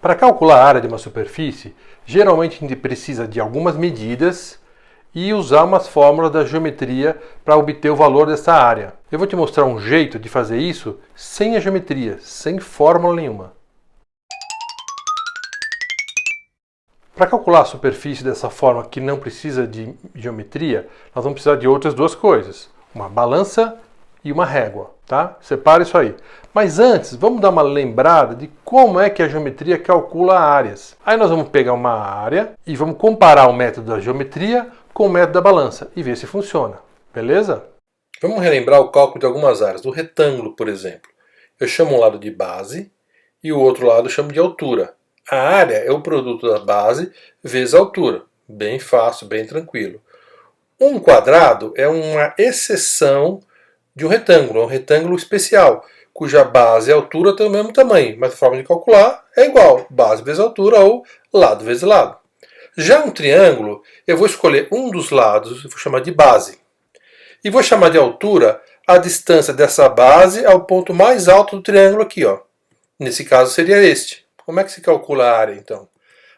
Para calcular a área de uma superfície, geralmente a gente precisa de algumas medidas e usar umas fórmulas da geometria para obter o valor dessa área. Eu vou te mostrar um jeito de fazer isso sem a geometria, sem fórmula nenhuma. Para calcular a superfície dessa forma que não precisa de geometria, nós vamos precisar de outras duas coisas. Uma balança e uma régua, tá? Separa isso aí. Mas antes, vamos dar uma lembrada de como é que a geometria calcula áreas. Aí nós vamos pegar uma área e vamos comparar o método da geometria com o método da balança e ver se funciona, beleza? Vamos relembrar o cálculo de algumas áreas. Do retângulo, por exemplo. Eu chamo um lado de base e o outro lado eu chamo de altura. A área é o produto da base vezes a altura. Bem fácil, bem tranquilo. Um quadrado é uma exceção de um retângulo especial, cuja base e altura têm o mesmo tamanho, mas a forma de calcular é igual, base vezes altura ou lado vezes lado. Já um triângulo, eu vou escolher um dos lados, eu vou chamar de base, e vou chamar de altura a distância dessa base ao ponto mais alto do triângulo aqui, ó. Nesse caso seria este. Como é que se calcula a área, então?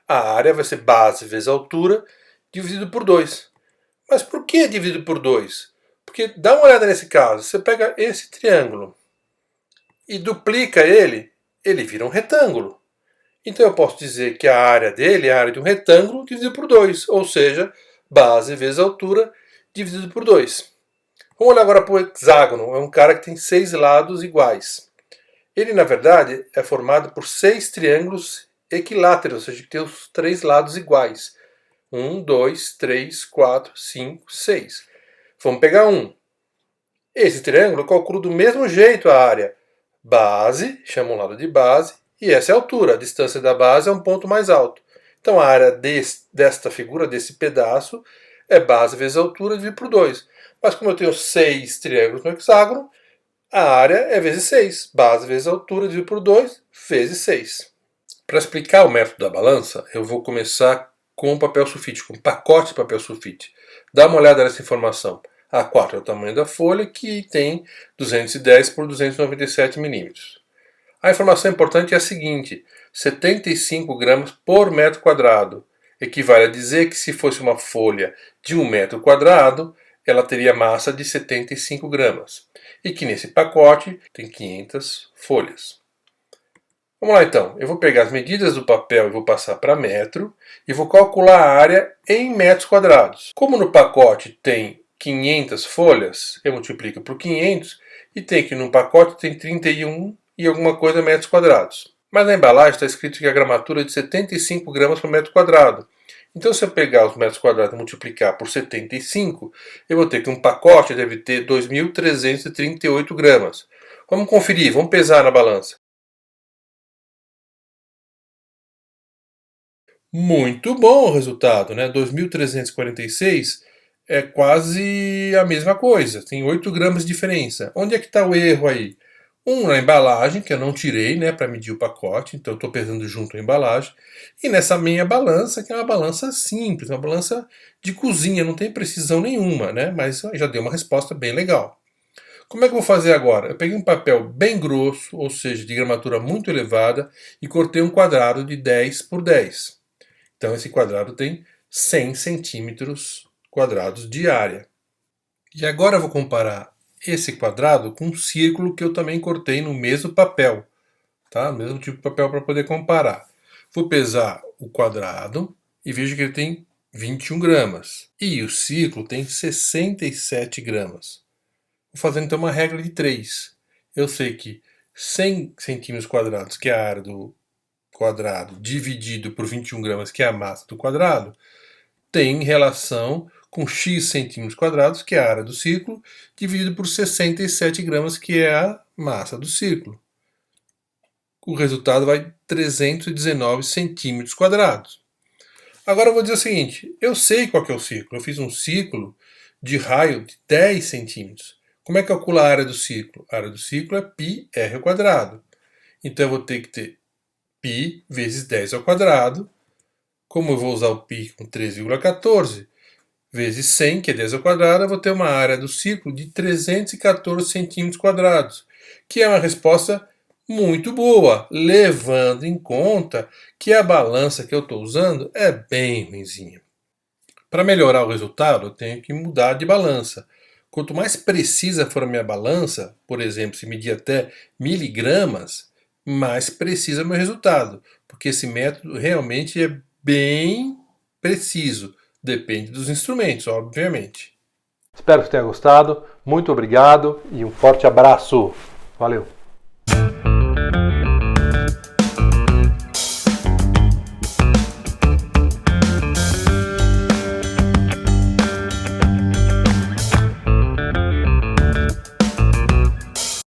A área vai ser base vezes altura dividido por 2. Mas por que dividido por 2? Porque dá uma olhada nesse caso. Você pega esse triângulo e duplica ele, ele vira um retângulo. Então eu posso dizer que a área dele é a área de um retângulo dividido por 2. Ou seja, base vezes altura dividido por 2. Vamos olhar agora para o hexágono. É um cara que tem 6 lados iguais. Ele, na verdade, é formado por 6 triângulos equiláteros, ou seja, que tem os 3 lados iguais. 1, 2, 3, 4, 5, 6. Vamos pegar um. Esse triângulo eu calculo do mesmo jeito a área. Base, chama um lado de base, e essa é a altura. A distância da base é um ponto mais alto. Então a área desta figura, desse pedaço, é base vezes altura dividido por 2. Mas como eu tenho 6 triângulos no hexágono, a área é vezes 6. Base vezes altura dividido por 2 vezes 6. Para explicar o método da balança, eu vou começar com papel sulfite, com um pacote de papel sulfite. Dá uma olhada nessa informação. A4 é o tamanho da folha, que tem 210 por 297 milímetros. A informação importante é a seguinte: 75 gramas por metro quadrado. Equivale a dizer que se fosse uma folha de 1 metro quadrado, ela teria massa de 75 gramas. E que nesse pacote tem 500 folhas. Vamos lá então, eu vou pegar as medidas do papel e vou passar para metro e vou calcular a área em metros quadrados. Como no pacote tem 500 folhas, eu multiplico por 500 e tem que no pacote tem 31 e alguma coisa metros quadrados. Mas na embalagem está escrito que a gramatura é de 75 gramas por metro quadrado. Então se eu pegar os metros quadrados e multiplicar por 75, eu vou ter que um pacote deve ter 2.338 gramas. Vamos conferir, vamos pesar na balança. Muito bom o resultado, né? 2.346 é quase a mesma coisa, tem 8 gramas de diferença. Onde é que está o erro aí? Um na embalagem, que eu não tirei, né, para medir o pacote, então eu estou pesando junto a embalagem. E nessa minha balança, que é uma balança simples, uma balança de cozinha, não tem precisão nenhuma, né? Mas já deu uma resposta bem legal. Como é que eu vou fazer agora? Eu peguei um papel bem grosso, ou seja, de gramatura muito elevada, e cortei um quadrado de 10 por 10. Então esse quadrado tem 100 centímetros quadrados de área. E agora eu vou comparar esse quadrado com um círculo que eu também cortei no mesmo papel, tá? Mesmo tipo de papel para poder comparar. Vou pesar o quadrado e vejo que ele tem 21 gramas. E o círculo tem 67 gramas. Vou fazer então uma regra de 3. Eu sei que 100 centímetros quadrados, que é a área do quadrado, dividido por 21 gramas, que é a massa do quadrado, tem relação com x centímetros quadrados, que é a área do círculo, dividido por 67 gramas, que é a massa do círculo. O resultado vai 319 centímetros quadrados. Agora eu vou dizer o seguinte, eu sei qual que é o círculo. Eu fiz um círculo de raio de 10 centímetros. Como é que calcula a área do círculo? A área do círculo é πr ao quadrado. Então eu vou ter que ter π vezes 10 ao quadrado. Como eu vou usar o π com 3,14 vezes 100, que é 10 ao quadrado, eu vou ter uma área do círculo de 314 centímetros quadrados, que é uma resposta muito boa, levando em conta que a balança que eu estou usando é bem ruinzinha. Para melhorar o resultado, eu tenho que mudar de balança. Quanto mais precisa for a minha balança, por exemplo, se medir até miligramas, mais precisa o meu resultado, porque esse método realmente é bem preciso. Depende dos instrumentos, obviamente. Espero que tenha gostado. Muito obrigado e um forte abraço. Valeu!